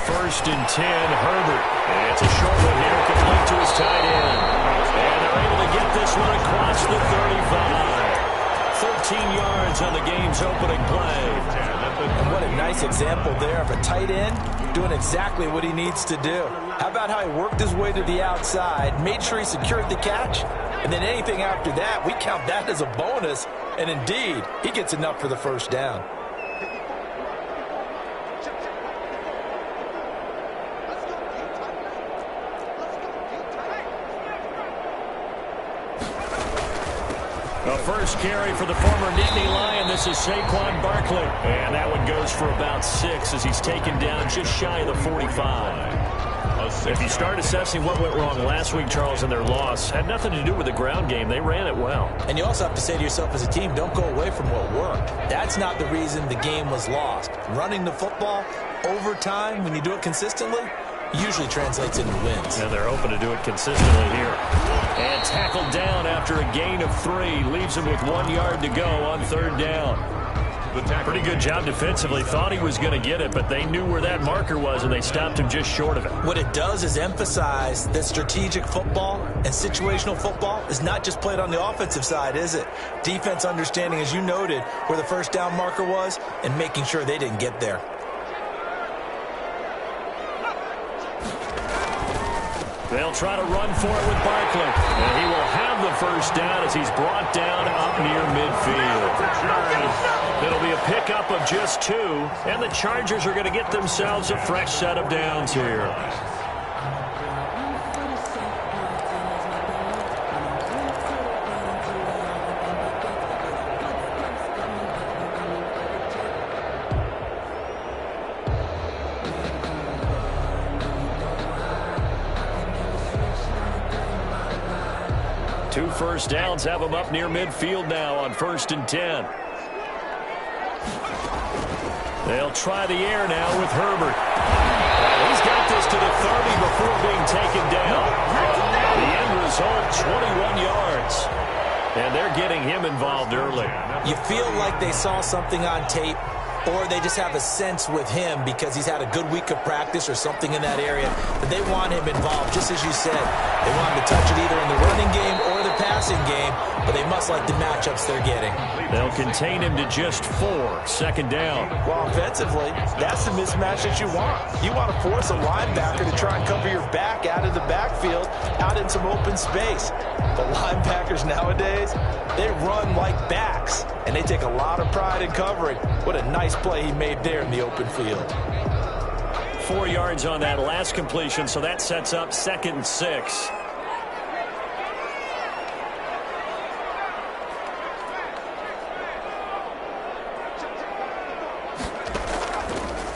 first and 10, Herbert. And it's a short one here, complete to his tight end. And they're able to get this one across the 35. 13 yards on the game's opening play. And what a nice example there of a tight end doing exactly what he needs to do. How about how he worked his way to the outside, made sure he secured the catch, and then anything after that, we count that as a bonus. And indeed, he gets enough for the first down. The first carry for the former Nittany Lion. This is Saquon Barkley. And that one goes for about 6 as he's taken down just shy of the 45. If you start assessing what went wrong last week, Charles, in their loss, had nothing to do with the ground game. They ran it well. And you also have to say to yourself as a team, don't go away from what worked. That's not the reason the game was lost. Running the football over time, when you do it consistently, usually translates into wins. And they're hoping to do it consistently here. And tackled down after a gain of 3. Leaves him with 1 yard to go on third down. Pretty good job defensively. Thought he was going to get it, but they knew where that marker was, and they stopped him just short of it. What it does is emphasize that strategic football and situational football is not just played on the offensive side, is it? Defense understanding, as you noted, where the first down marker was and making sure they didn't get there. They'll try to run for it with Barkley. And he will have the first down as he's brought down up near midfield. It'll be a pickup of just 2, and the Chargers are going to get themselves a fresh set of downs here. Two first downs have them up near midfield now on first and 10. They'll try the air now with Herbert. He's got this to the 30 before being taken down. The end result, 21 yards. And they're getting him involved early. You feel like they saw something on tape, or they just have a sense with him because he's had a good week of practice or something in that area that they want him involved, just as you said. They want him to touch it either in the running game or the passing game, but they must like the matchups they're getting. They'll contain him to just 4, second down. Well, offensively, that's the mismatch that you want. You want to force a linebacker to try and cover your back out of the backfield, out in some open space. But linebackers nowadays, they run like backs, and they take a lot of pride in covering. What a nice play he made there in the open field. 4 yards on that last completion, so that sets up second and 6.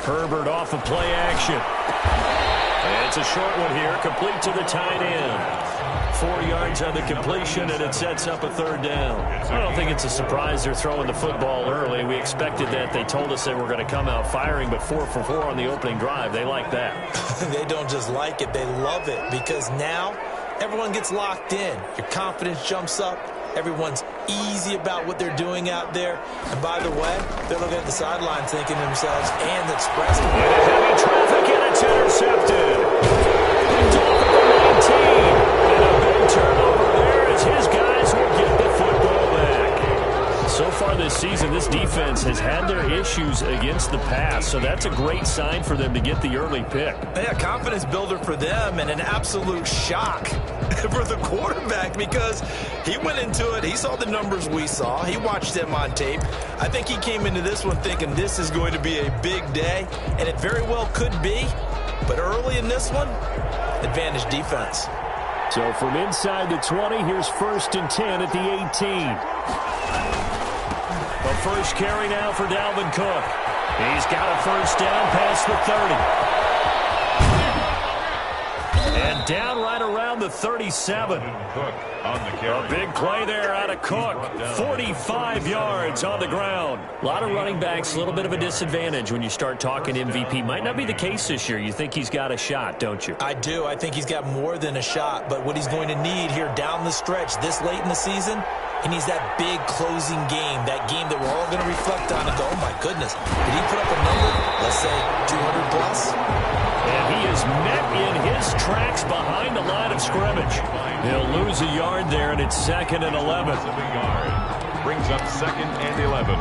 Herbert off of play action. And it's a short one here, complete to the tight end. 4 yards on the completion, and it sets up a third down. I don't think it's a surprise they're throwing the football early. We expected that. They told us they were going to come out firing, but 4 for 4 on the opening drive. They like that. They don't just like it, they love it, because now everyone gets locked in. Your confidence jumps up. Everyone's easy about what they're doing out there. And by the way, they're looking at the sideline thinking to themselves, and expressing heavy traffic, and it's intercepted. Picked off at the 19. And a big turnover there as his guys will get the football back. So far this season, this defense has had their issues against the pass, so that's a great sign for them to get the early pick. Yeah, confidence builder for them, and an absolute shock for the quarterback because he went into it. He saw the numbers we saw. He watched them on tape. I think he came into this one thinking this is going to be a big day, and it very well could be. But early in this one, advantage defense. So from inside the 20, here's first and 10 at the 18. The first carry now for Dalvin Cook. He's got a first down past the 30. And down right around the 37. A big play there out of Cook. 45 yards on the ground. A lot of running backs, a little bit of a disadvantage when you start talking MVP. Might not be the case this year. You think he's got a shot, don't you? I do. I think he's got more than a shot. But what he's going to need here down the stretch this late in the season, he needs that big closing game, that game that we're all going to reflect on and go, oh, my goodness, did he put up a number, let's say 200 plus? And he is met in his tracks behind the line of scrimmage. He'll lose a yard there, and it's 2nd and 11. Brings up 2nd and 11.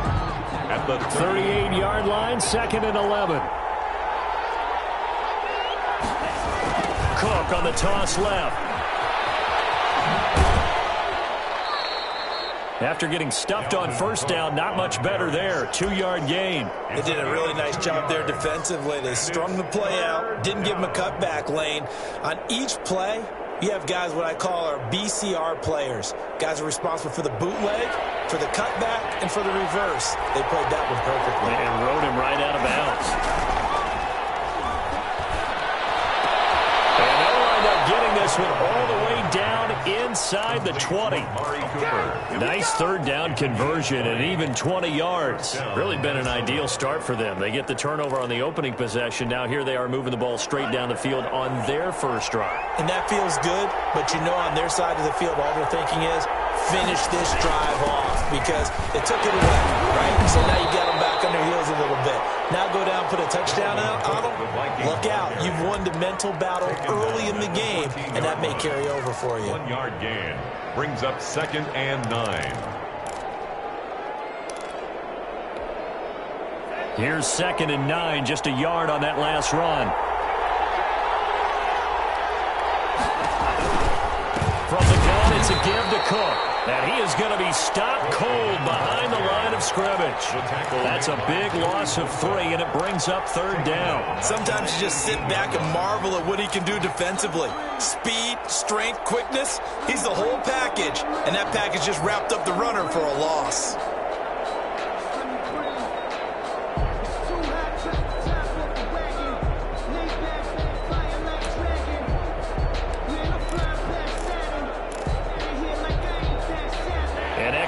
At the 38-yard line, 2nd and 11. Cook on the toss left. After getting stuffed on first down, not much better there. 2-yard gain. They did a really nice job there defensively. They strung the play out, didn't give him a cutback lane. On each play, you have guys what I call our BCR players. Guys are responsible for the bootleg, for the cutback, and for the reverse. They played that one perfectly. And rode him right out of bounds. And they'll wind up getting this one all the way down inside the 20. Nice 3rd down conversion and even 20 yards. Really been an ideal start for them. They get the turnover on the opening possession. Now here they are moving the ball straight down the field on their first drive. And that feels good, but you know on their side of the field all they're thinking is finish this drive off because they took it away, right? So now you got them back on their heels a little bit. Now go down, put a touchdown out on them. Look out. You've won the mental battle early in the game, and that may carry over for you. 1-yard gain. Brings up 2nd and 9. Here's 2nd and 9, just a yard on that last run. From the gun, it's a give to Cook. And he is going to be stopped cold behind the line of scrimmage. That's a big loss of 3, and it brings up 3rd down. Sometimes you just sit back and marvel at what he can do defensively. Speed, strength, quickness. He's the whole package, and that package just wrapped up the runner for a loss.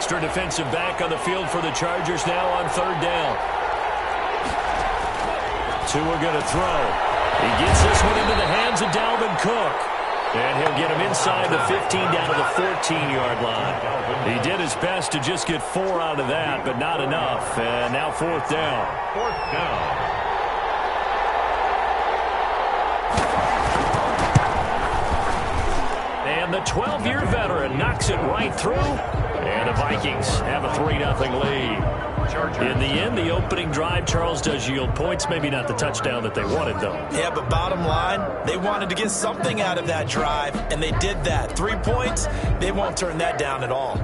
Extra defensive back on the field for the Chargers now on 3rd down. Tua going to throw. He gets this one into the hands of Dalvin Cook. And he'll get him inside the 15 down to the 14-yard line. He did his best to just get 4 out of that, but not enough. And now 4th down. 4th down. And the 12-year veteran knocks it right through. And the Vikings have a 3-0 lead. In the end, the opening drive, Charles, does yield points. Maybe not the touchdown that they wanted, though. Yeah, but bottom line, they wanted to get something out of that drive, and they did that. 3 points, they won't turn that down at all.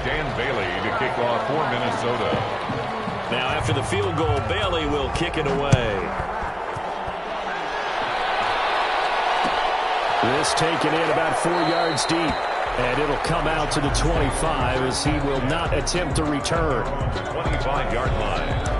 Dan Bailey to kick off for Minnesota. Now, after the field goal, Bailey will kick it away. This taken in about 4 yards deep. And it'll come out to the 25 as he will not attempt to return. 25-yard line.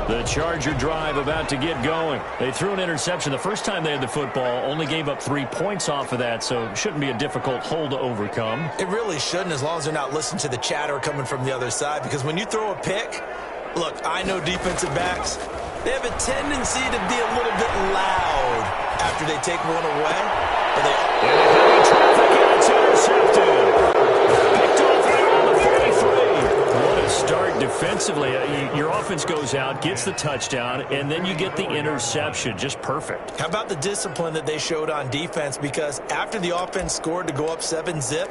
The Charger drive about to get going. They threw an interception the first time they had the football, only gave up 3 points off of that, so shouldn't be a difficult hole to overcome. It really shouldn't, as long as they're not listening to the chatter coming from the other side, because when you throw a pick, look, I know defensive backs, they have a tendency to be a little bit loud after they take one away. But they traffic, and it's intercepted. Picked off there on the 43. What a start defensively. Your offense goes out, gets the touchdown, and then you get the interception. Just perfect. How about the discipline that they showed on defense? Because after the offense scored to go up 7-zip,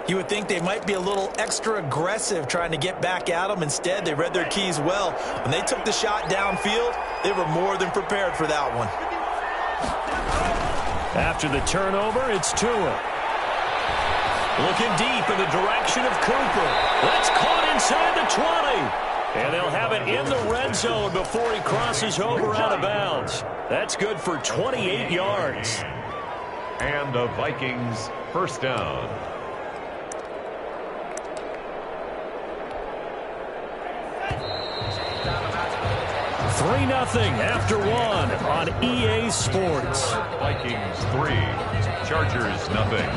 you would think they might be a little extra aggressive trying to get back at them. Instead, they read their keys well. When they took the shot downfield, they were more than prepared for that one. After the turnover, it's Tua. Looking deep in the direction of Cooper. That's caught inside the 20. And they'll have it in the red zone before he crosses over out of bounds. That's good for 28 yards. And the Vikings first down. 3-0 after 1 on EA Sports. Vikings 3, Chargers nothing.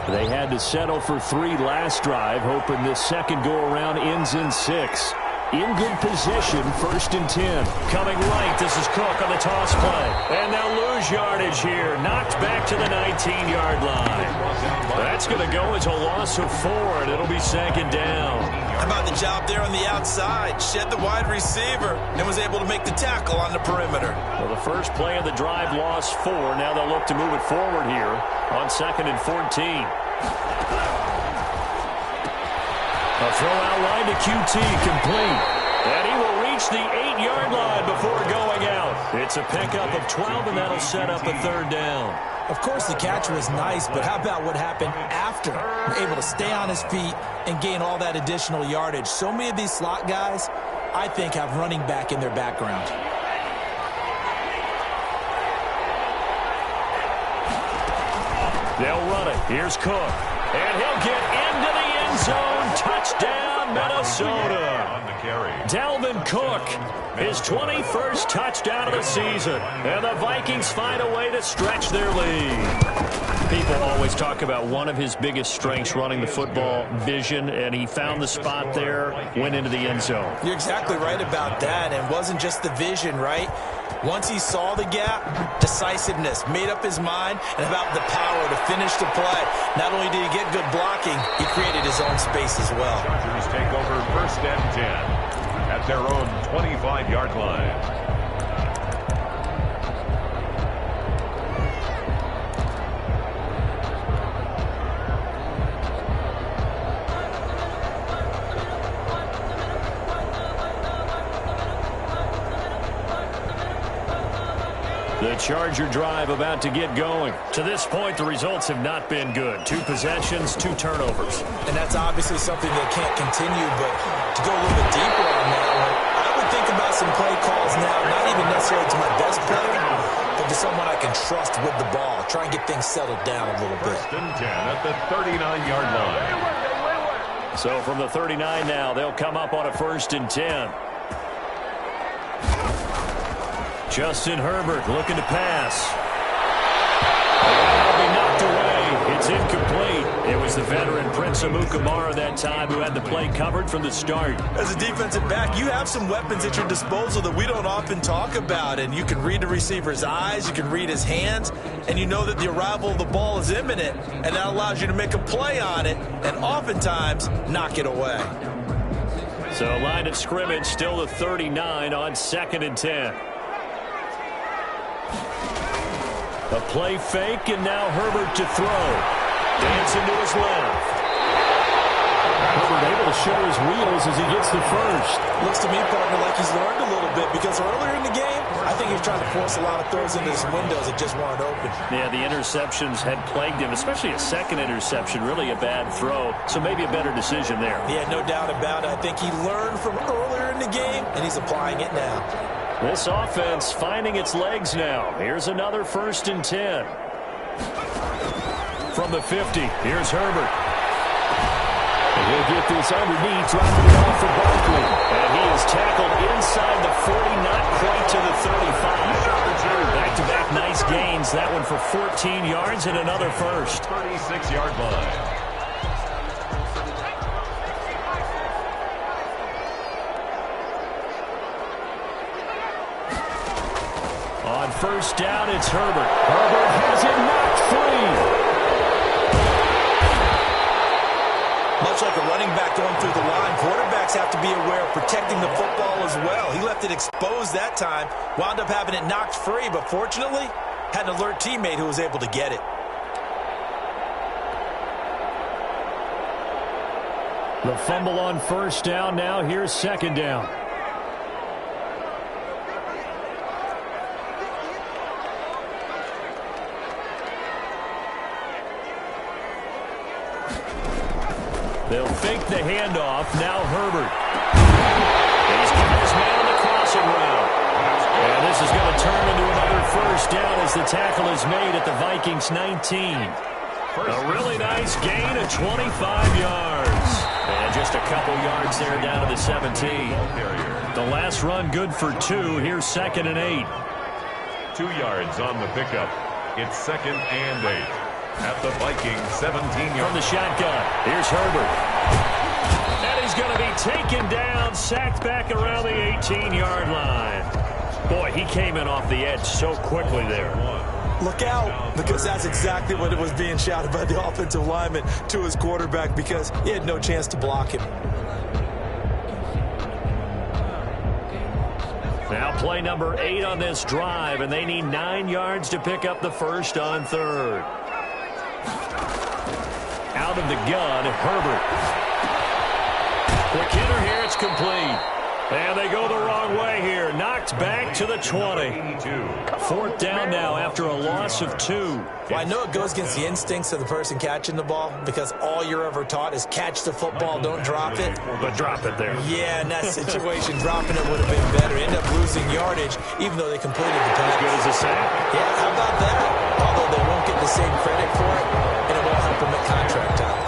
They had to settle for 3 last drive, hoping this second go-around ends in 6. In good position, 1st and 10. Coming right, this is Cook on the toss play. And they'll lose yardage here. Knocked back to the 19-yard line. That's going to go as a loss of 4, and it'll be 2nd down. How about the job there on the outside? Shed the wide receiver and was able to make the tackle on the perimeter. Well, the first play of the drive lost 4. Now they'll look to move it forward here on 2nd and 14. A throw out line to QT, complete. And he will reach the 8-yard line before going out. It's a pickup of 12, and that'll set up a 3rd down. Of course, the catch was nice, but how about what happened after? Able to stay on his feet and gain all that additional yardage. So many of these slot guys, I think, have running back in their background. They'll run it. Here's Cook. And he'll get into the end zone. Touchdown, Minnesota. Dalvin Cook, his 21st touchdown of the season. And the Vikings find a way to stretch their lead. People always talk about one of his biggest strengths running the football, vision, and he found the spot there, went into the end zone. You're exactly right about that, and wasn't just the vision, right? Once he saw the gap, decisiveness, made up his mind, and about the power to finish the play. Not only did he get good blocking, he created his own space as well. Chargers take over 1st and 10 at their own 25-yard line. The Charger drive about to get going. To this point, the results have not been good. 2 possessions, 2 turnovers. And that's obviously something that can't continue, but to go a little bit deeper on that one, I would think about some play calls now, not even necessarily to my best player, but to someone I can trust with the ball. Try and get things settled down a little bit. 1st and 10 at the 39-yard line. So from the 39 now, they'll come up on a 1st and 10. Justin Herbert looking to pass. That'll be knocked away. It's incomplete. It was the veteran Prince Amukamara that time who had the play covered from the start. As a defensive back, you have some weapons at your disposal that we don't often talk about, and you can read the receiver's eyes, you can read his hands, and you know that the arrival of the ball is imminent, and that allows you to make a play on it and oftentimes knock it away. So line of scrimmage still the 39 on 2nd and 10. A play fake, and now Herbert to throw. Dancing to his left. Herbert able to show his wheels as he gets the first. Looks to me, partner, like he's learned a little bit, because earlier in the game, I think he was trying to force a lot of throws into his windows that just weren't open. Yeah, the interceptions had plagued him, especially a second interception, really a bad throw. So maybe a better decision there. Yeah, no doubt about it. I think he learned from earlier in the game, and he's applying it now. This offense finding its legs now. Here's another 1st and 10. From the 50, here's Herbert. And he'll get this underneath, dropping it off for Barkley. And he is tackled inside the 40, not quite to the 35. Back-to-back nice gains. That one for 14 yards and another first. 36-yard line. On 1st down, it's Herbert. Herbert has it knocked free. Much like a running back going through the line, quarterbacks have to be aware of protecting the football as well. He left it exposed that time, wound up having it knocked free, but fortunately, had an alert teammate who was able to get it. The fumble on 1st down. Now here's 2nd down. They'll fake the handoff. Now Herbert. He's got his man on the crossing route. And this is going to turn into another 1st down as the tackle is made at the Vikings 19. A really nice gain of 25 yards. And just a couple yards there down to the 17. The last run good for 2. Here's 2nd and 8. 2 yards on the pickup. It's 2nd and 8. At the Vikings 17-yard. From the shotgun, here's Herbert. And he's going to be taken down, sacked back around the 18-yard line. Boy, he came in off the edge so quickly there. Look out, because that's exactly what it was being shouted by the offensive lineman to his quarterback, because he had no chance to block him. Now play number 8 on this drive, and they need 9 yards to pick up the first on third. Out of the gun, Herbert. Quick hitter here, it's complete. And they go the wrong way here. Knocked back to the 20. 4th down now after a loss of 2. Well, I know it goes against the instincts of the person catching the ball, because all you're ever taught is catch the football, don't drop it. But drop it there. Yeah, in that situation, dropping it would have been better. End up losing yardage, even though they completed the pass. As good as a sack. Yeah, how about that? Although they won't get the same credit for it, and it won't help them at contract time.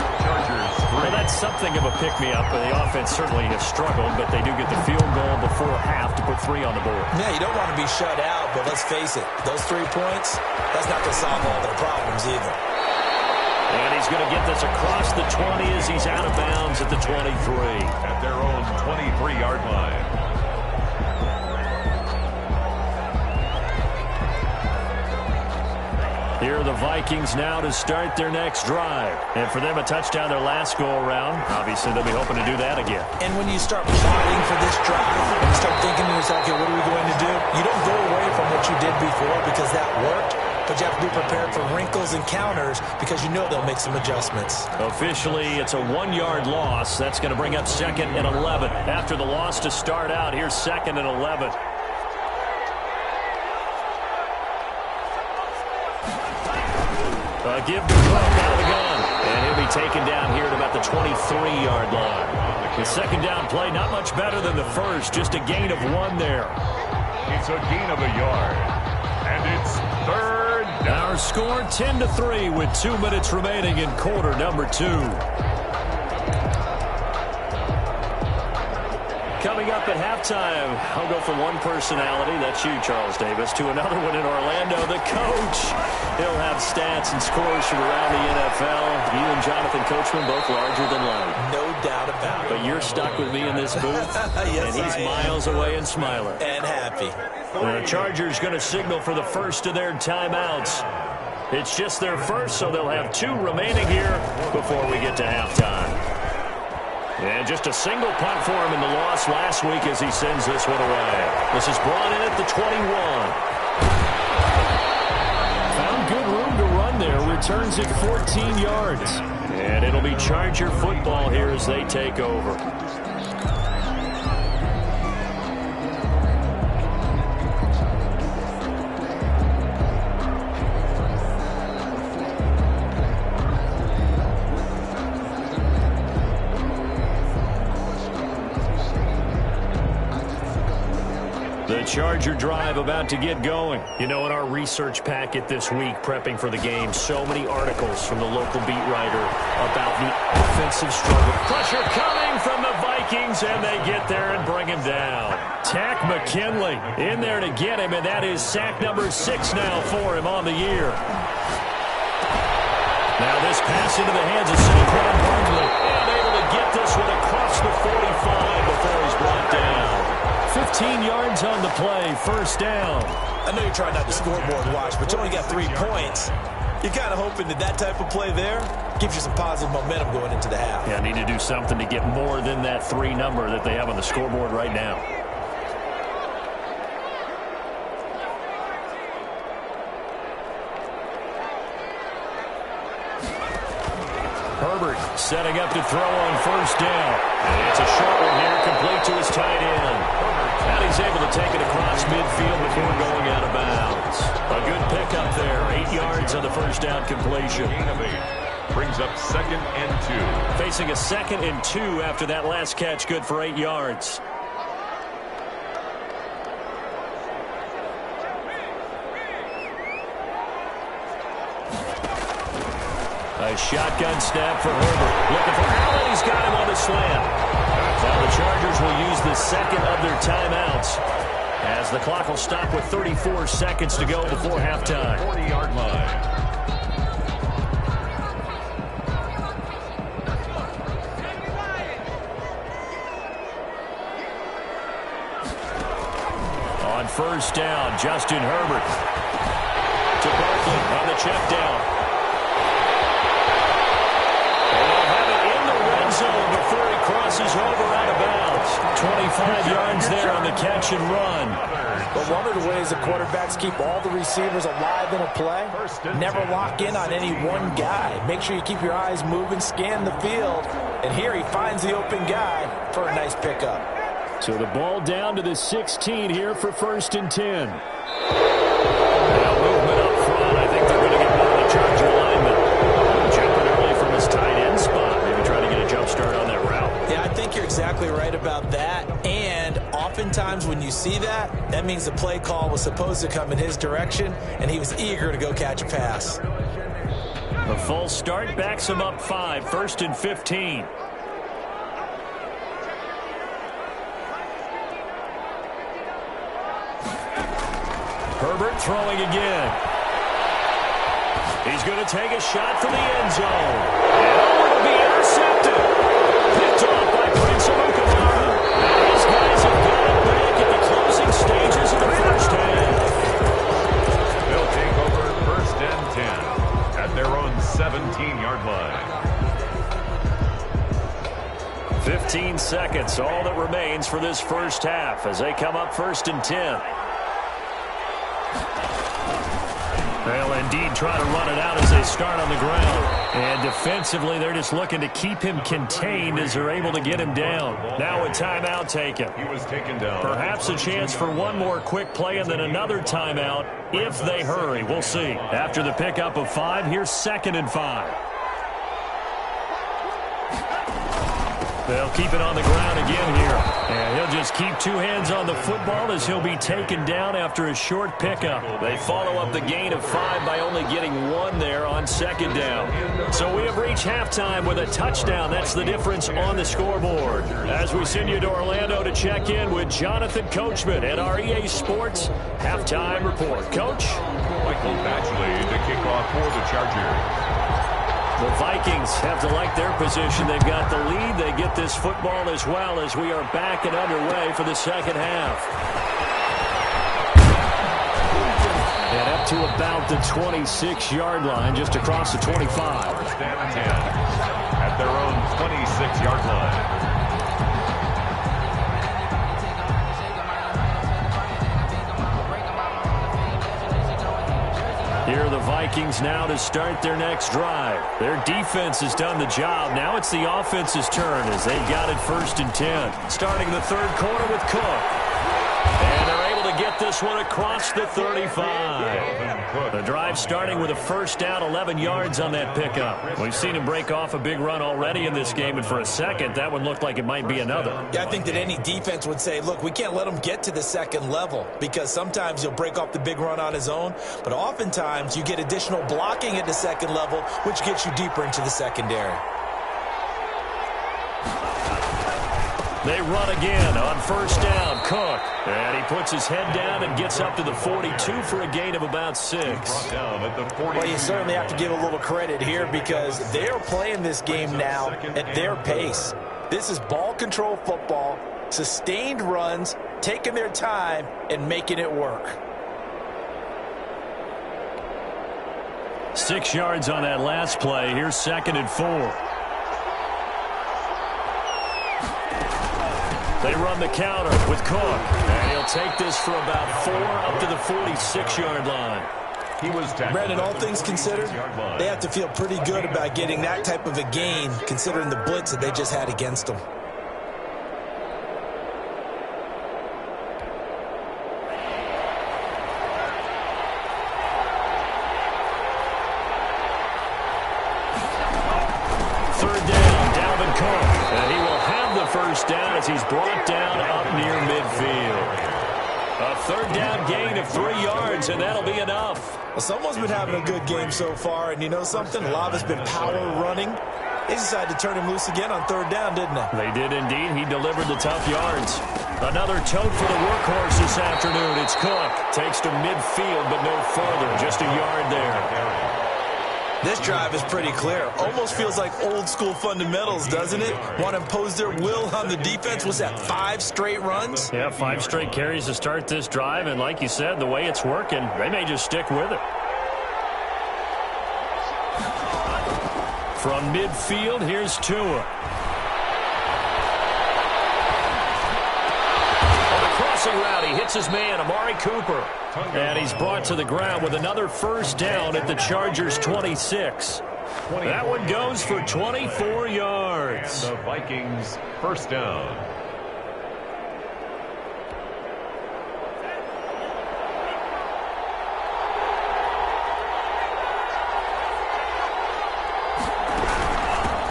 Well, that's something of a pick-me-up. The offense certainly has struggled, but they do get the field goal before half to put 3 on the board. Yeah, you don't want to be shut out, but let's face it, those 3 points, that's not going to solve all their problems either. And he's going to get this across the 20 as he's out of bounds at the 23. At their own 23-yard line. Here are the Vikings now to start their next drive. And for them, a touchdown their last go-around. Obviously, they'll be hoping to do that again. And when you start plotting for this drive, and you start thinking to yourself, okay, what are we going to do? You don't go away from what you did before because that worked, but you have to be prepared for wrinkles and counters because you know they'll make some adjustments. Officially, it's a 1-yard loss. That's going to bring up 2nd and 11. After the loss to start out, here's 2nd and 11. Give to Cook out of the gun. And he'll be taken down here at about the 23-yard line. The second down play, not much better than the first. Just a gain of 1 there. It's a gain of a yard. And it's 3rd down. Our score 10-3 with 2 minutes remaining in quarter number 2. Coming up at halftime, I'll go from one personality, that's you, Charles Davis, to another one in Orlando, the coach. He'll have stats and scores from around the NFL. You and Jonathan Coachman both larger than life. No doubt about it. But you're stuck with me in this booth, yes, and he's miles away and smiling. And happy. The Chargers going to signal for the first of their timeouts. It's just their first, so they'll have 2 remaining here before we get to halftime. And just a single punt for him in the loss last week as he sends this one away. This is brought in at the 21. Found good room to run there. Returns it 14 yards. And it'll be Charger football here as they take over. The Charger drive about to get going. You know, in our research packet this week, prepping for the game, so many articles from the local beat writer about the offensive struggle. Pressure coming from the Vikings, and they get there and bring him down. Tack McKinley in there to get him, and that is sack number 6 now for him on the year. Now this pass into the hands of Saquon Barkley, and able to get this one across the 45 before he's brought down. 15 yards on the play, first down. I know you're trying not to scoreboard watch, but you only got 3 points. You're kind of hoping that that type of play there gives you some positive momentum going into the half. Yeah, I need to do something to get more than that 3 number that they have on the scoreboard right now. Herbert setting up to throw on first down. And it's a short one here, complete to his tight end. And he's able to take it across midfield before going out of bounds. A good pickup there, 8 yards on the first down completion. Gain of 8. Brings up 2nd and 2. Facing a 2nd and 2 after that last catch, good for 8 yards. A shotgun snap for Herbert. Looking for Allen. He's got him on the slant. Now the Chargers will use the second of their timeouts as the clock will stop with 34 seconds to go before halftime. 40-yard line. first down. Justin Herbert to Barkley on the check down. And they'll have it in the red zone before he crosses over out of bounds. 25 yards there on the catch and run. But one of the ways the quarterbacks keep all the receivers alive in a play, never lock in on any one guy. Make sure you keep your eyes moving, scan the field. And here he finds the open guy for a nice pickup. So the ball down to the 16 here for 1st and 10. Now movement up front. I think they're going to get one of the Charger linemen jumping early from his tight end spot. Maybe trying to get a jump start on that route. Yeah, I think you're exactly right about that. And oftentimes when you see that, that means the play call was supposed to come in his direction, and he was eager to go catch a pass. A false start backs him up 5, 1st and 15. Herbert throwing again. He's going to take a shot from the end zone. And it'll be intercepted. Picked off by Prime87Time12's. And these guys have got it back at the closing stages of the first half. They'll take over 1st and 10 at their own 17-yard line. 15 seconds, all that remains for this first half as they come up 1st and 10. They'll indeed try to run it out as they start on the ground. And defensively, they're just looking to keep him contained as they're able to get him down. Now a timeout taken. He was taken down. Perhaps a chance for one more quick play and then another timeout if they hurry. We'll see. After the pickup of 5, here's 2nd and 5. They'll keep it on the ground again here. And he'll just keep 2 hands on the football as he'll be taken down after a short pickup. They follow up the gain of 5 by only getting 1 there on 2nd down. So we have reached halftime with a touchdown. That's the difference on the scoreboard. As we send you to Orlando to check in with Jonathan Coachman at our EA Sports Halftime Report. Coach? Michael Batchley to kick off for the Chargers. The Vikings have to like their position. They've got the lead. They get this football as well as we are back and underway for the second half. And up to about the 26-yard line, just across the 25. 1st and 10 at their own 26-yard line. Here are the Vikings now to start their next drive. Their defense has done the job. Now it's the offense's turn as they've got it 1st and 10. Starting the 3rd quarter with Cook. And they're able to get this one across the 35. The drive starting with a 1st down, 11 yards on that pickup. We've seen him break off a big run already in this game, and for a second, that one looked like it might be another. Yeah, I think that any defense would say, look, we can't let him get to the 2nd level because sometimes he'll break off the big run on his own, but oftentimes you get additional blocking at the 2nd level, which gets you deeper into the secondary. They run again on 1st down. Cook. And he puts his head down and gets up to the 42 for a gain of about 6. Well, you certainly have to give a little credit here because they're playing this game now at their pace. This is ball control football, sustained runs, taking their time and making it work. 6 yards on that last play. Here's 2nd and 4. They run the counter with Cook, and he'll take this for about 4 up to the 46-yard line. Brandon, all things considered, they have to feel pretty good about getting that type of a gain considering the blitz that they just had against them. Down as he's brought down up near midfield. A 3rd down gain of 3 yards, and that'll be enough. Well, someone's been having a good game so far, and you know something? A lot of it's been power running. They decided to turn him loose again on 3rd down, didn't they? They did indeed. He delivered the tough yards. Another tote for the workhorse this afternoon. It's Cook. Takes to midfield, but no further. Just a yard there. This drive is pretty clear. Almost feels like old school fundamentals, doesn't it? Want to impose their will on the defense. Was that 5 straight runs? Yeah, 5 straight carries to start this drive, and like you said, the way it's working, they may just stick with it. From midfield, here's Tua. Crossing route, he hits his man, Amari Cooper. And he's brought to the ground with another first down at the Chargers' 26. That one goes for 24 yards. And the Vikings first down.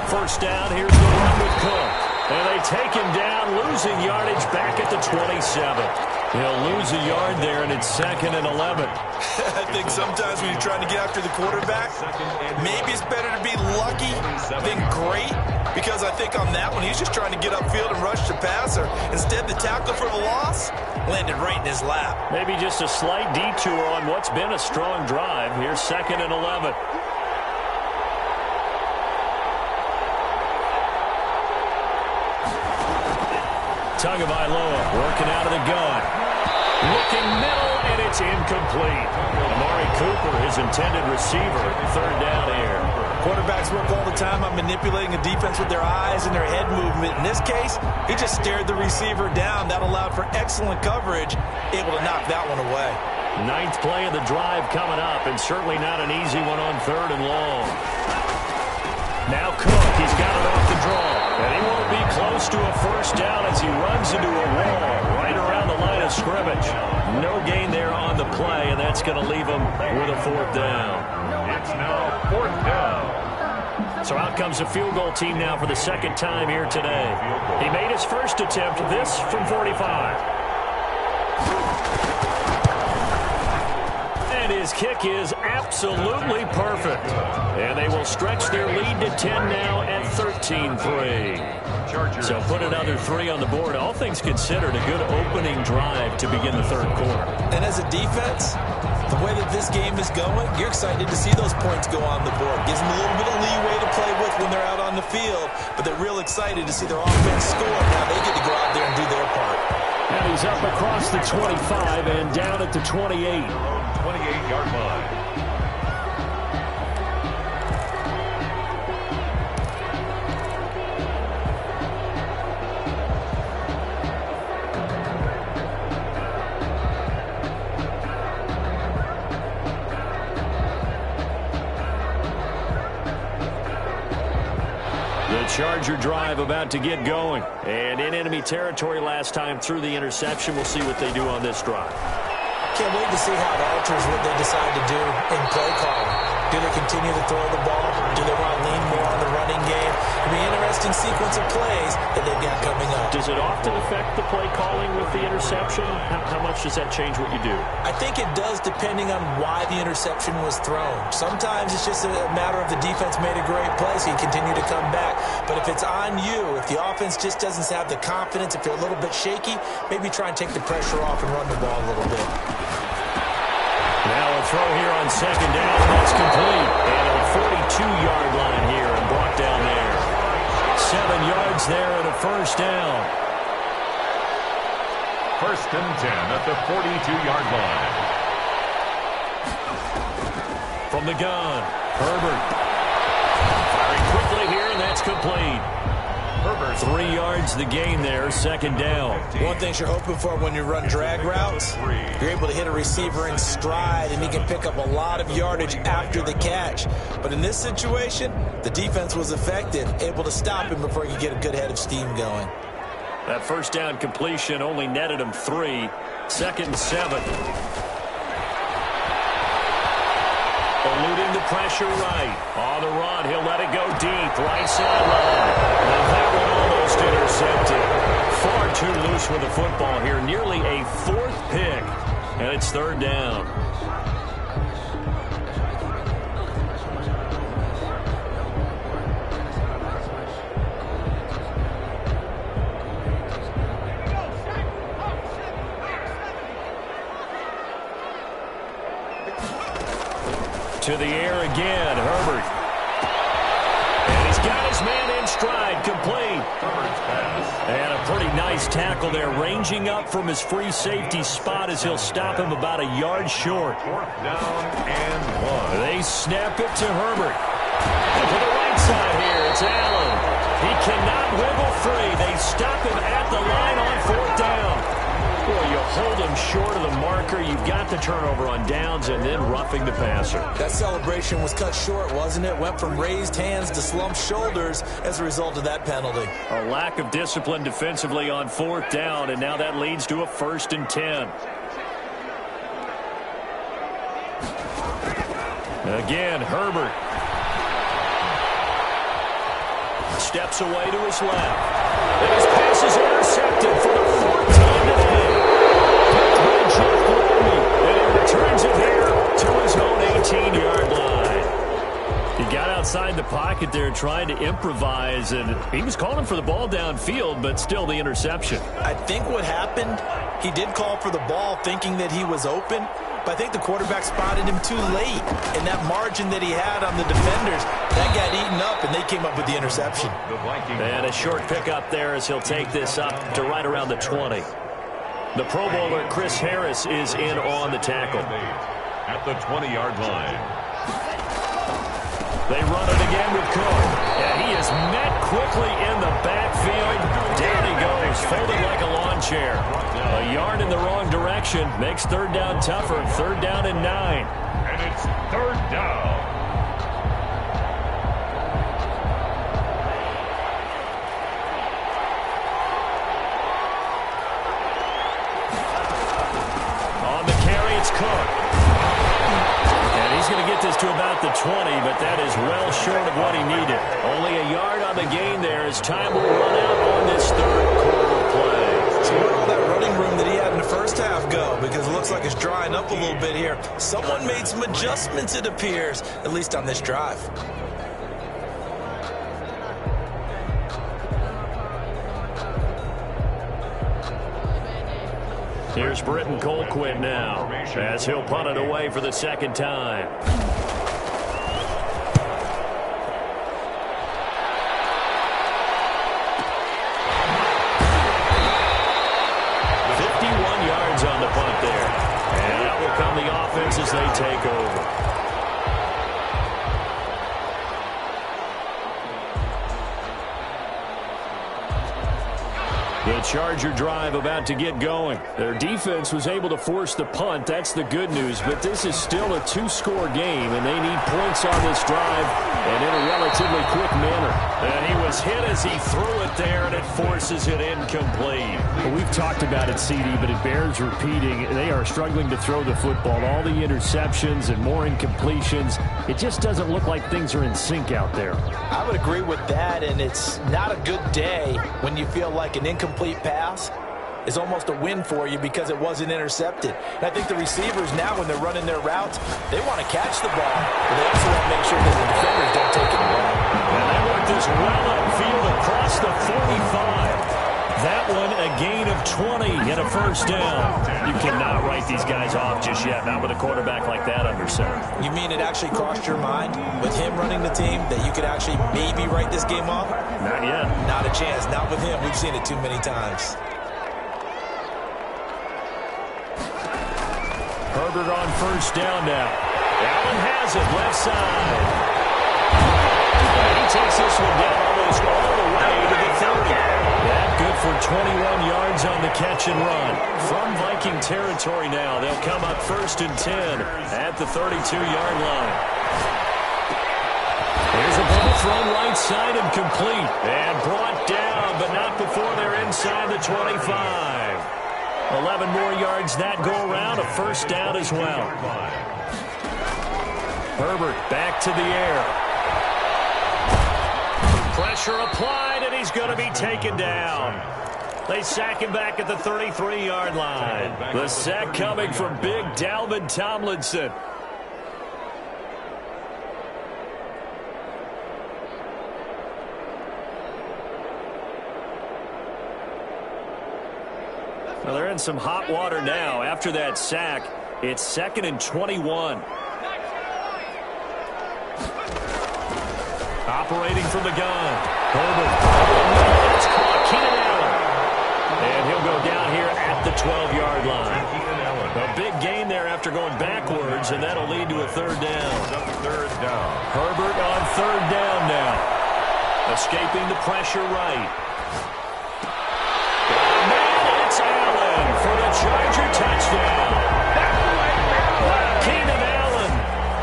First down, here's the run with Cook. And they take him down, losing yardage back at the 27. He'll lose a yard there, and it's 2nd and 11. I think sometimes when you're trying to get after the quarterback, maybe it's better to be lucky than great, because I think on that one, he's just trying to get upfield and rush the passer. Instead, the tackle for the loss landed right in his lap. Maybe just a slight detour on what's been a strong drive. Here's 2nd and 11. Tagovailoa working out of the gun. Looking middle, and it's incomplete. Amari Cooper, his intended receiver, 3rd down here. Quarterbacks work all the time on manipulating a defense with their eyes and their head movement. In this case, he just stared the receiver down. That allowed for excellent coverage, able to knock that one away. 9th play of the drive coming up, and certainly not an easy one on 3rd and long. Now Cook, he's got it off the draw. And he won't be close to a first down as he runs into a wall right around the line of scrimmage. No gain there on the play, and that's going to leave him with a 4th down. It's now 4th down. So out comes the field goal team now for the 2nd time here today. He made his first attempt, this from 45. And his kick is absolutely perfect. And they will stretch their lead to 10 now at 13-3. So put another 3 on the board. All things considered, a good opening drive to begin the 3rd quarter. And as a defense, the way that this game is going, you're excited to see those points go on the board. Gives them a little bit of leeway to play with when they're out on the field, but they're real excited to see their offense score. Now they get to go out there and do their part. And he's up across the 25 and down at the 28. 28-yard line. Charger drive about to get going. And in enemy territory last time through the interception. We'll see what they do on this drive. Can't wait to see how it alters what they decide to do in play calling. Do they continue to throw the ball? Do they want to lean more on the running game? It'll be an interesting sequence of plays that they've got coming up. Does it often affect the play calling with the interception? How much does that change what you do? I think it does, depending on why the interception was thrown. Sometimes it's just a matter of the defense made a great play, so you continue to come back. But if it's on you, if the offense just doesn't have the confidence, if you're a little bit shaky, maybe try and take the pressure off and run the ball a little bit. Now a throw here on 2nd down. That's complete. And a 42-yard line here and brought down there. 7 yards there and a first down. 1st and 10 at the 42-yard line. From the gun, Herbert. Firing quickly here, and that's complete. Herbert. 3 yards the gain there, 2nd down. One thing you're hoping for when you run drag routes, you're able to hit a receiver in stride, and he can pick up a lot of yardage after the catch. But in this situation, the defense was effective, able to stop him before he could get a good head of steam going. That first down completion only netted him 3. 2nd and 7. Eluding the pressure right. On the run, he'll let it go deep. Right sideline. And that one almost intercepted. Far too loose with the football here. Nearly a 4th pick. And it's 3rd down. To the air again, Herbert. nice tackle there, ranging up from his free safety spot as he'll stop him about a yard short. 4th down and 1. They snap it to Herbert. And to the right side here, it's Allen. He cannot wiggle free. They stop him at the line on 4th down. Boy, you hold him short of the marker. You've got the turnover on downs and then roughing the passer. That celebration was cut short, wasn't it? Went from raised hands to slumped shoulders as a result of that penalty. A lack of discipline defensively on 4th down, and now that leads to a 1st and 10. Again, Herbert. Steps away to his left. And his pass is intercepted for the 4th time today. And he returns it here to his own 18-yard line. He got outside the pocket there trying to improvise, and he was calling for the ball downfield, but still the interception. I think what happened, he did call for the ball thinking that he was open, but I think the quarterback spotted him too late. And that margin that he had on the defenders, that got eaten up, and they came up with the interception. And a short pickup there as he'll take this up to right around the 20. The Pro Bowler Chris Harris is in on the tackle. At the 20-yard line. They run it again with Cook. And he is met quickly in the backfield. Down he goes, folded like a lawn chair. A yard in the wrong direction makes 3rd down tougher. 3rd down and 9. And it's 3rd down. On the carry, it's Cook. And he's going to get this to about the 20, but that is well short of what he needed. Only a yard on the gain there as time will run out on this 3rd quarter play. So where'd all that running room that he had in the first half go? Because it looks like it's drying up a little bit here. Someone made some adjustments, it appears, at least on this drive. Here's Britton Colquitt now as he'll punt it away for the 2nd time. On the punt there. And out will come the offense as they take over. The Charger drive about to get going. Their defense was able to force the punt. That's the good news. But this is still a 2-score game, and they need points on this drive and in a relatively quick manner. And he was hit as he threw it there, and it forces it incomplete. Well, we've talked about it, CD, but it bears repeating. They are struggling to throw the football. All the interceptions and more incompletions. It just doesn't look like things are in sync out there. I would agree with that, and it's not a good day when you feel like an incomplete pass is almost a win for you because it wasn't intercepted. And I think the receivers now, when they're running their routes, they want to catch the ball, but they also want to make sure that the defenders don't take it away. And they work this well upfield across the 45. That one a gain of 20 and a 1st down. You cannot write these guys off just yet, not with a quarterback like that under center. You mean it actually crossed your mind with him running the team that you could actually maybe write this game off? Not yet. Not a chance. Not with him. We've seen it too many times. Herbert on 1st down now. Allen has it left side. And he takes this one down almost all the way to the 30. That good for 21 yards on the catch and run. From Viking territory now, they'll come up 1st and 10 at the 32-yard line. Here's a ball thrown right side and complete. And brought down, but not before they're inside the 25. 11 more yards that go around, a 1st down as well. Herbert back to the air. Pressure applied, and he's going to be taken down. They sack him back at the 33-yard line. The sack coming from big Dalvin Tomlinson. Well, they're in some hot water now. After that sack, it's 2nd and 21. Operating from the gun. Herbert. It's caught. Keenan Allen. And he'll go down here at the 12-yard line. A big gain there after going backwards, and that'll lead to a third down. Third down. Herbert on third down now. Escaping the pressure right. And it's Allen for the Charger touchdown. Keenan Allen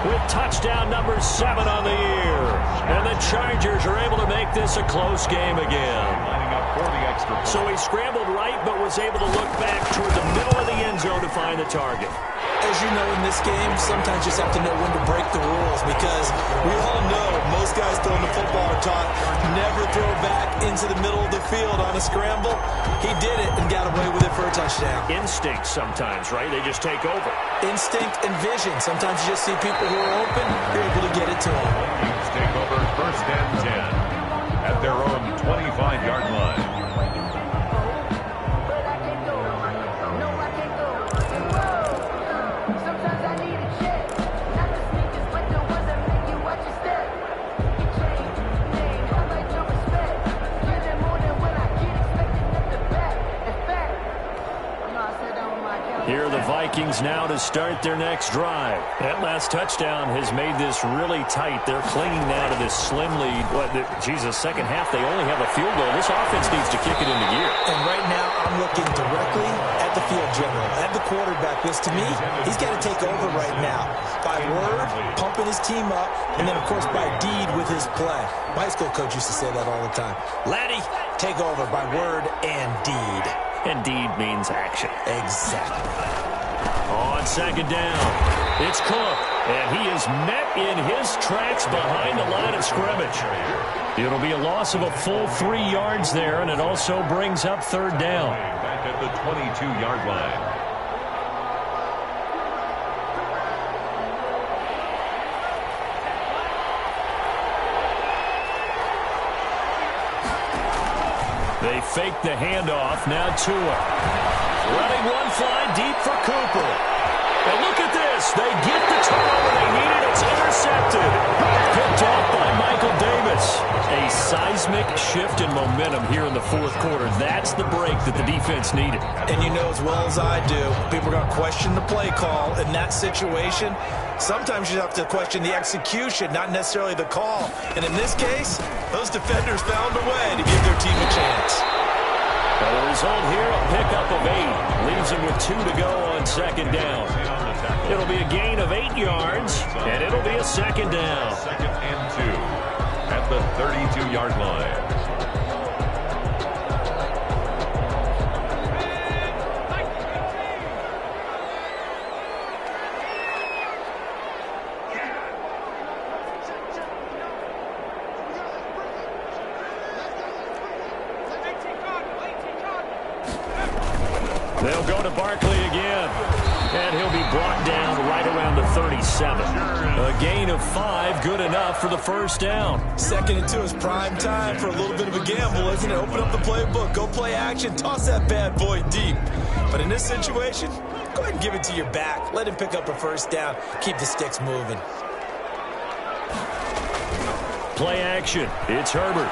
with touchdown number 7 on the year. And the Chargers are able to make this a close game again. Lining up for the extra point. So he scrambled right, but was able to look back toward the middle of the end zone to find the target. As you know, in this game, sometimes you just have to know when to break the rules, because we all know most guys throwing the football are taught never throw back into the middle of the field on a scramble. He did it and got away with it for a touchdown. Instinct sometimes, right? They just take over. Instinct and vision. Sometimes you just see people who are open, you're able to get it to them. Vikings take over first and 10 at their own 25-yard line. Here are the Vikings now to start their next drive. That last touchdown has made this really tight. They're clinging now to this slim lead. Second half, they only have a field goal. This offense needs to kick it into gear. And right now, I'm looking directly at the field general, at the quarterback, because to me, he's got to take over right now. By word, pumping his team up, and then, of course, by deed with his play. My high school coach used to say that all the time. Laddie, take over by word and deed. And deed means action. Exactly. On second down, it's Cook, and he is met in his tracks behind the line of scrimmage. It'll be a loss of a full 3 yards there, and it also brings up third down. Back at the 22-yard line. They fake the handoff. Now Tua. Running one fly deep for Cooper. And look at this. They get the turnover they needed. It's intercepted. Picked off by Michael Davis. A seismic shift in momentum here in the fourth quarter. That's the break that the defense needed. And you know as well as I do, people are going to question the play call in that situation. Sometimes you have to question the execution, not necessarily the call. And in this case, those defenders found a way to give their team a chance. Well, the result here, a pickup of 8. Leaves them with 2 to go on second down. It'll be a gain of 8 yards, and it'll be a second down. Second and 2 at the 32-yard line. They'll go to Barkley again, and he'll be brought down right around the 37. A gain of 5, good enough for the first down. Second and 2 is prime time for a little bit of a gamble, isn't it? Open up the playbook, go play action, toss that bad boy deep. But in this situation, go ahead and give it to your back. Let him pick up a first down. Keep the sticks moving. Play action. It's Herbert.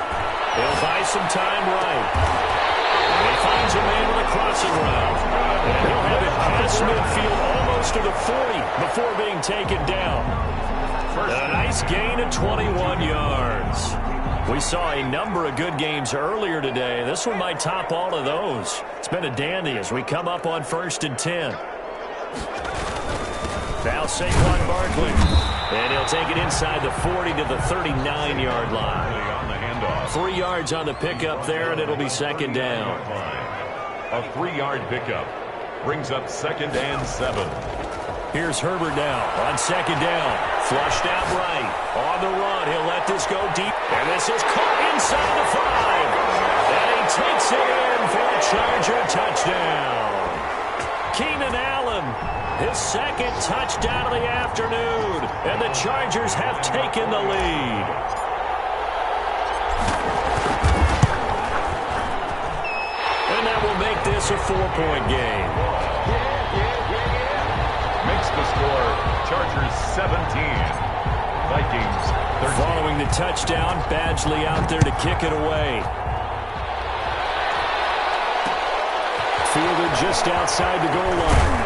He'll buy some time right. And he finds a man with a crossing route. And he'll have it past midfield almost to the 40 before being taken down. A nice gain of 21 yards. We saw a number of good games earlier today. This one might top all of those. It's been a dandy as we come up on first and 10. Now Saquon Barkley. And he'll take it inside the 40 to the 39-yard line. 3 yards on the pickup there, and it'll be second down. A 3-yard pickup brings up second and 7. Here's Herbert now on second down. Flushed out right. On the run, he'll let this go deep. And this is caught inside the 5. And he takes it in for a Charger touchdown. Keenan Allen, his second touchdown of the afternoon. And the Chargers have taken the lead. And that will make this a 4-point game. Makes the score Chargers 17. Vikings 13. Following the touchdown, Badgley out there to kick it away. fielded just outside the goal line.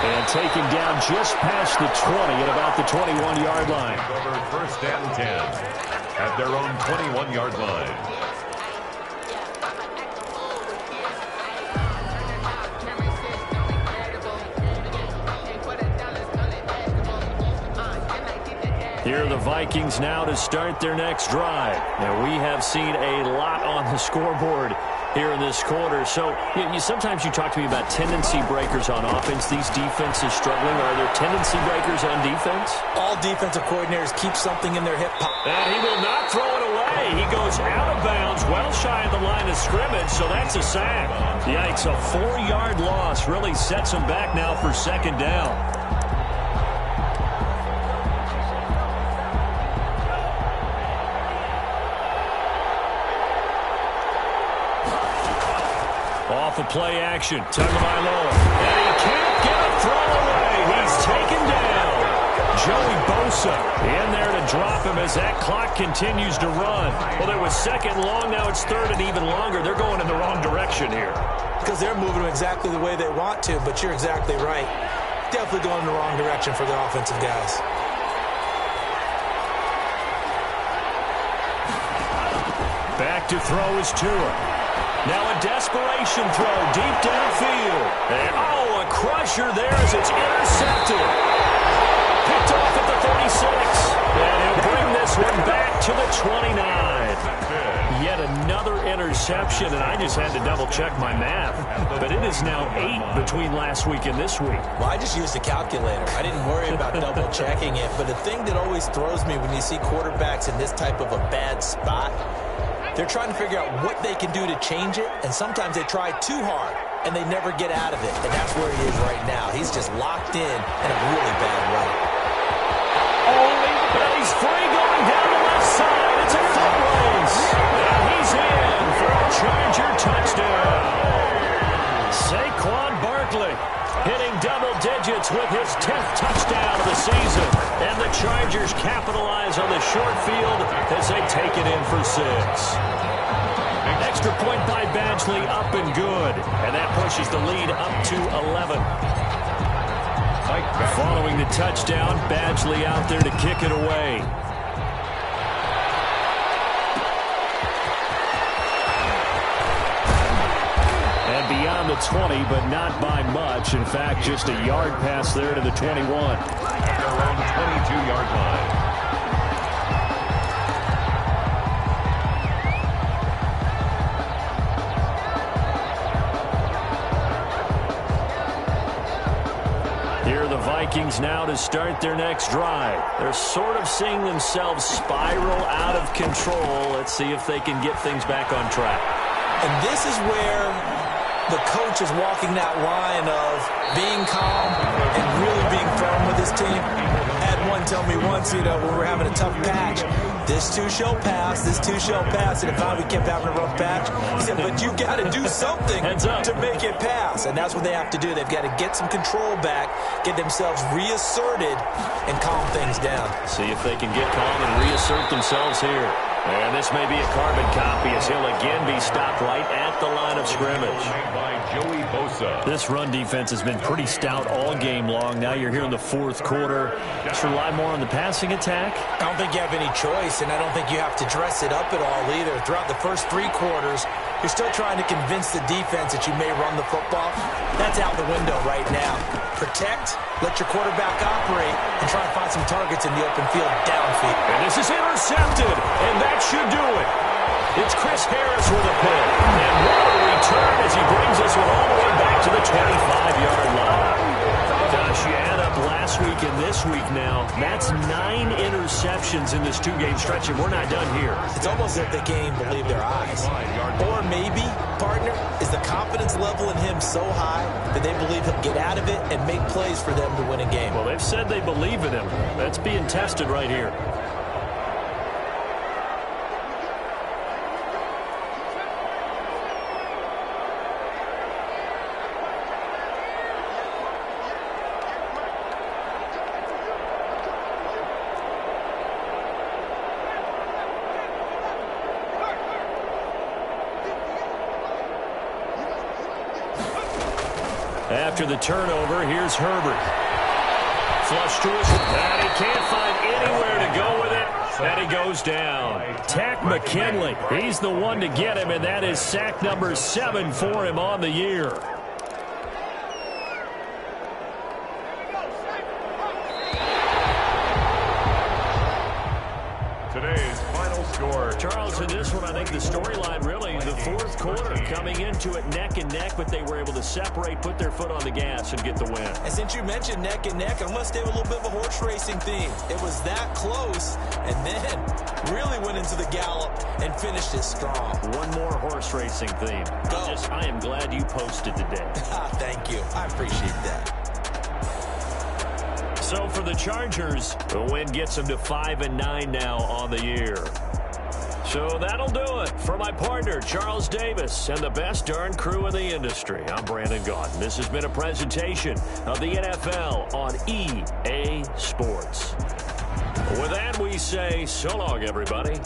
And taken down just past the 20 at about the 21-yard line. Over 1st and 10 at their own 21-yard line. Here are the Vikings now to start their next drive. Now, we have seen a lot on the scoreboard here in this quarter. So, sometimes you talk to me about tendency breakers on offense. These defenses struggling. Are there tendency breakers on defense? All defensive coordinators keep something in their hip pocket. And he will not throw it away. He goes out of bounds, well shy of the line of scrimmage, so that's a sack. Yikes, a 4-yard loss really sets him back now for 2nd down. Off of play action. Tagovailoa. And he can't get a throw away. He's taken down. Joey Bosa in there to drop him as that clock continues to run. Well, there was 2nd long. Now it's 3rd and even longer. They're going in the wrong direction here. Because they're moving exactly the way they want to, but you're exactly right. Definitely going in the wrong direction for the offensive guys. Back to throw is Tua. Now a desperation throw deep downfield. And, a crusher there as it's intercepted. Picked off at the 36. And he'll bring this one back to the 29. Yet another interception, and I just had to double-check my math. But it is now 8 between last week and this week. Well, I just used a calculator. I didn't worry about double-checking it. But the thing that always throws me when you see quarterbacks in this type of a bad spot, they're trying to figure out what they can do to change it, and sometimes they try too hard, and they never get out of it, and that's where he is right now. He's just locked in a really bad way. And he's free going down the left side. It's a foot race. And he's in for a Charger touchdown. Saquon Barkley hitting double digits with his 10th touchdown of the season. And the Chargers capitalize on the short field as they take it in for 6. Extra point by Badgley, up and good. And that pushes the lead up to 11. Following the touchdown, Badgley out there to kick it away. And beyond the 20, but not by much. In fact, just a yard pass there to the 21. Around the 22-yard line. Here are the Vikings now to start their next drive. They're sort of seeing themselves spiral out of control. Let's see if they can get things back on track. And this is where the coach is walking that line of being calm and really being firm with his team. I had one tell me once, when we're having a tough patch, this too shall pass, this too shall pass. And if we kept having a rough patch, he said, but you got to do something to make it pass. And that's what they have to do. They've got to get some control back, get themselves reasserted, and calm things down. See if they can get calm and reassert themselves here. And this may be a carbon copy as he'll again be stopped right at the line of scrimmage. By Joey Bosa. This run defense has been pretty stout all game long. Now you're here in the 4th quarter. Just rely more on the passing attack. I don't think you have any choice, and I don't think you have to dress it up at all either. Throughout the first 3 quarters, you're still trying to convince the defense that you may run the football. That's out the window right now. Protect, let your quarterback operate, and try and find some targets in the open field downfield. And this is intercepted, and that should do it. It's Chris Harris with a pick. And what a return as he brings this one all the way back to the 25-yard line. Gosh, you add up last week and this week now. That's 9 interceptions in this 2-game stretch, and we're not done here. It's almost as if they can't even believe their eyes. Or maybe, partner, is the confidence level in him so high that they believe he'll get out of it and make plays for them to win a game. Well, they've said they believe in him. That's being tested right here. After the turnover, here's Herbert. Flush to his, and he can't find anywhere to go with it, and he goes down. Tack McKinley, he's the one to get him, and that is sack number 7 for him on the year. Today's final score. Charles, in this one, I think the storyline really, the fourth quarter, coming into it neck and neck, but they were able to separate, put their foot on the gas, and get the win. And since you mentioned neck and neck, I'm going to stay with a little bit of a horse racing theme. It was that close, and then really went into the gallop and finished it strong. One more horse racing theme. Go. I am glad you posted today. Thank you. I appreciate that. So for the Chargers, the win gets them to 5-9 now on the year. So that'll do it for my partner, Charles Davis, and the best darn crew in the industry. I'm Brandon Gaudin. This has been a presentation of the NFL on EA Sports. With that, we say so long, everybody.